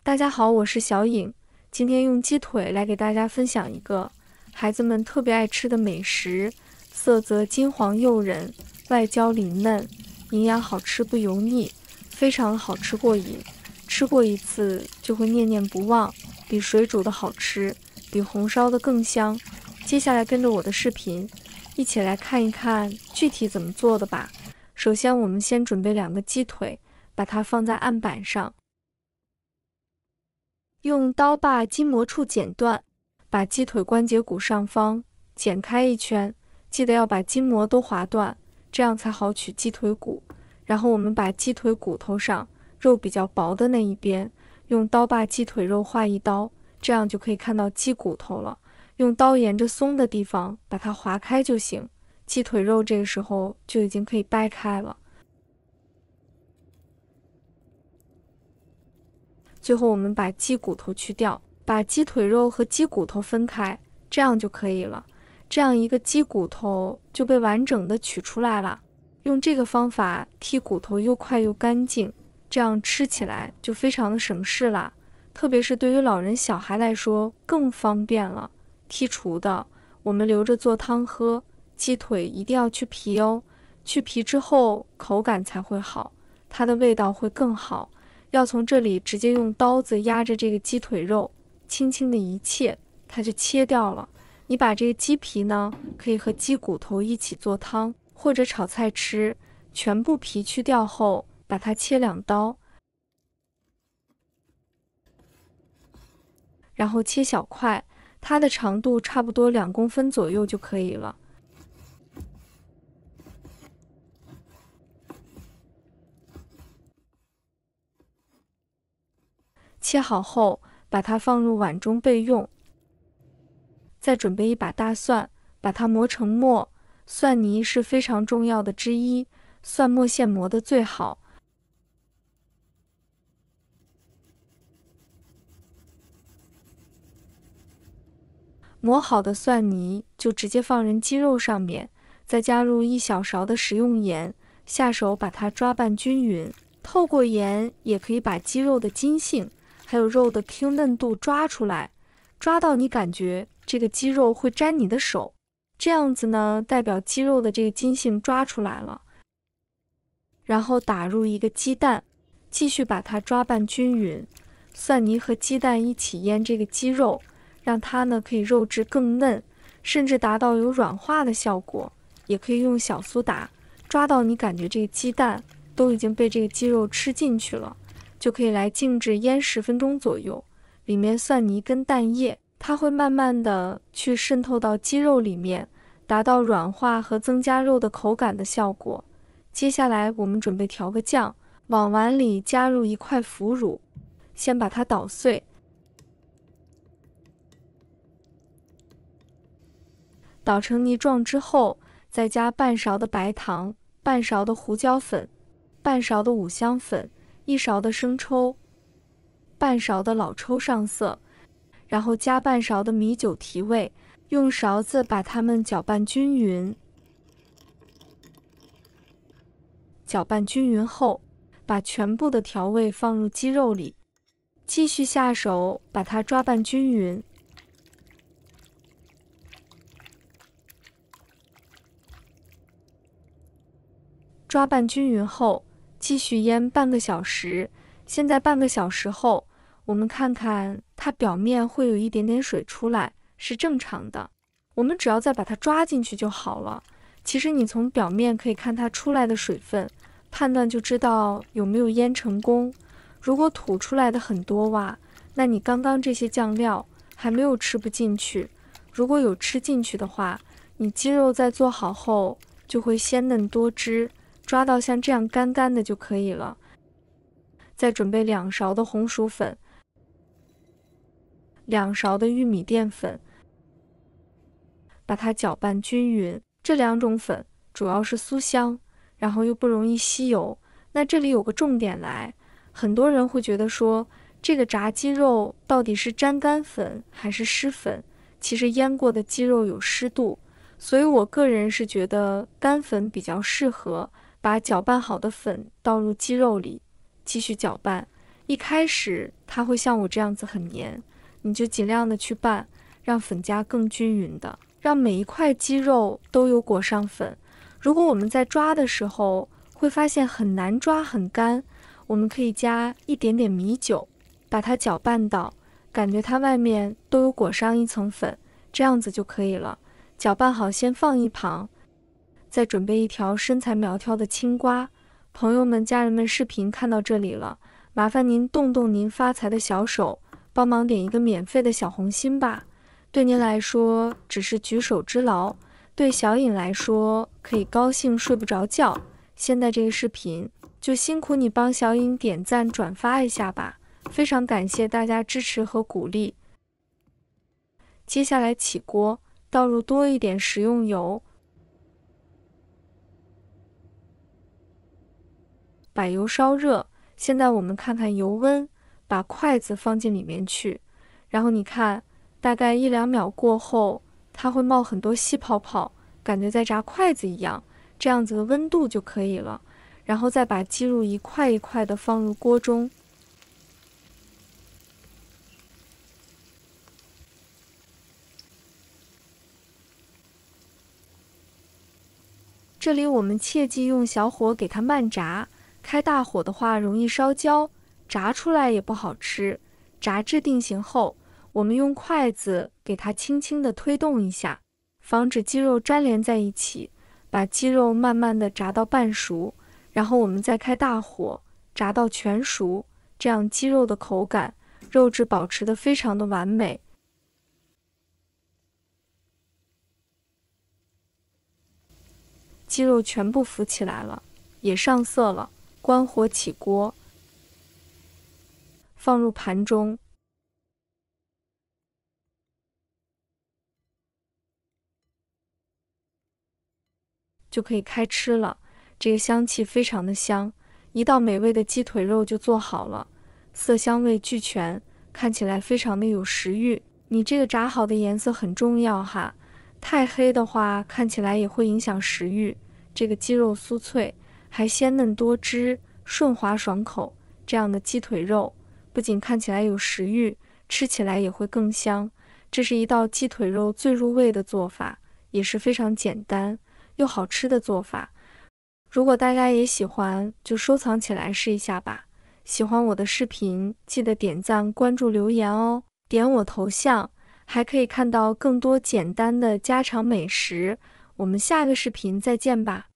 大家好，我是小颖，今天用鸡腿来给大家分享一个孩子们特别爱吃的美食，色泽金黄诱人，外焦里嫩，营养好吃不油腻，非常好吃过瘾，吃过一次就会念念不忘，比水煮的好吃，比红烧的更香。接下来跟着我的视频，一起来看一看具体怎么做的吧。首先我们先准备2个鸡腿，把它放在案板上，用刀把筋膜处剪断，把鸡腿关节骨上方剪开1圈，记得要把筋膜都划断，这样才好取鸡腿骨。然后我们把鸡腿骨头上肉比较薄的那一边，用刀把鸡腿肉划1刀，这样就可以看到鸡骨头了。用刀沿着松的地方把它划开就行，鸡腿肉这个时候就已经可以掰开了。最后我们把鸡骨头去掉，把鸡腿肉和鸡骨头分开，这样就可以了。这样一个鸡骨头就被完整的取出来了。用这个方法剔骨头又快又干净，这样吃起来就非常的省事啦。特别是对于老人小孩来说更方便了。剔除的我们留着做汤喝，鸡腿一定要去皮哦，去皮之后口感才会好，它的味道会更好。要从这里直接用刀子压着这个鸡腿肉，轻轻的一切，它就切掉了。你把这个鸡皮呢，可以和鸡骨头一起做汤，或者炒菜吃。全部皮去掉后，把它切2刀，然后切小块，它的长度差不多2公分左右就可以了。切好后，把它放入碗中备用。再准备1把大蒜，把它磨成末。蒜泥是非常重要的之一，蒜末现磨的最好。磨好的蒜泥就直接放入鸡肉上面，再加入1小勺的食用盐，下手把它抓拌均匀。透过盐也可以把鸡肉的筋性还有肉的 Q 嫩度抓出来，抓到你感觉这个鸡肉会沾你的手，这样子呢，代表鸡肉的这个筋性抓出来了。然后打入1个鸡蛋，继续把它抓拌均匀。蒜泥和鸡蛋一起腌这个鸡肉，让它呢可以肉质更嫩，甚至达到有软化的效果。也可以用小苏打抓到你感觉这个鸡蛋都已经被这个鸡肉吃进去了，就可以来静置腌10分钟左右。里面蒜泥跟蛋液它会慢慢的去渗透到鸡肉里面，达到软化和增加肉的口感的效果。接下来我们准备调个酱，往碗里加入1块腐乳，先把它捣碎，捣成泥状之后，再加半勺的白糖，半勺的胡椒粉，半勺的五香粉，1勺的生抽，半勺的老抽上色，然后加半勺的米酒提味，用勺子把它们搅拌均匀。搅拌均匀后，把全部的调味放入鸡肉里，继续下手把它抓拌均匀。抓拌均匀后，继续腌半个小时。现在半个小时后，我们看看它表面会有一点点水出来，是正常的。我们只要再把它抓进去就好了。其实你从表面可以看它出来的水分，判断就知道有没有腌成功。如果吐出来的很多哇，那你刚刚这些酱料还没有吃不进去。如果有吃进去的话，你鸡肉在做好后就会鲜嫩多汁，抓到像这样干干的就可以了。再准备2勺的红薯粉，2勺的玉米淀粉，把它搅拌均匀。这2种粉主要是酥香，然后又不容易吸油。那这里有个重点来，很多人会觉得说，这个炸鸡肉到底是沾干粉还是湿粉？其实腌过的鸡肉有湿度，所以我个人是觉得干粉比较适合。把搅拌好的粉倒入鸡肉里，继续搅拌，一开始它会像我这样子很黏，你就尽量的去拌，让粉夹更均匀的，让每一块鸡肉都有裹上粉。如果我们在抓的时候会发现很难抓很干，我们可以加一点点米酒，把它搅拌到感觉它外面都有裹上一层粉，这样子就可以了。搅拌好先放一旁，再准备一条身材苗条的青瓜。朋友们家人们，视频看到这里了，麻烦您动动您发财的小手，帮忙点一个免费的小红心吧。对您来说只是举手之劳，对小颖来说可以高兴睡不着觉。现在这个视频就辛苦你帮小颖点赞转发一下吧，非常感谢大家支持和鼓励。接下来起锅，倒入多一点食用油，把油烧热。现在我们看看油温，把筷子放进里面去，然后你看大概1-2秒过后，它会冒很多细泡泡，感觉在炸筷子一样，这样子的温度就可以了。然后再把鸡肉一块一块的放入锅中，这里我们切记用小火给它慢炸，开大火的话容易烧焦，炸出来也不好吃。炸至定型后，我们用筷子给它轻轻地推动一下，防止鸡肉粘连在一起，把鸡肉慢慢地炸到半熟，然后我们再开大火炸到全熟，这样鸡肉的口感、肉质保持得非常的完美。鸡肉全部浮起来了，也上色了，关火起锅，放入盘中。就可以开吃了，这个香气非常的香，一道美味的鸡腿肉就做好了，色香味俱全，看起来非常的有食欲。你这个炸好的颜色很重要哈，太黑的话看起来也会影响食欲。这个鸡肉酥脆，还鲜嫩多汁，顺滑爽口，这样的鸡腿肉不仅看起来有食欲，吃起来也会更香。这是一道鸡腿肉最入味的做法，也是非常简单又好吃的做法。如果大家也喜欢，就收藏起来试一下吧。喜欢我的视频，记得点赞、关注、留言哦。点我头像，还可以看到更多简单的家常美食。我们下个视频再见吧。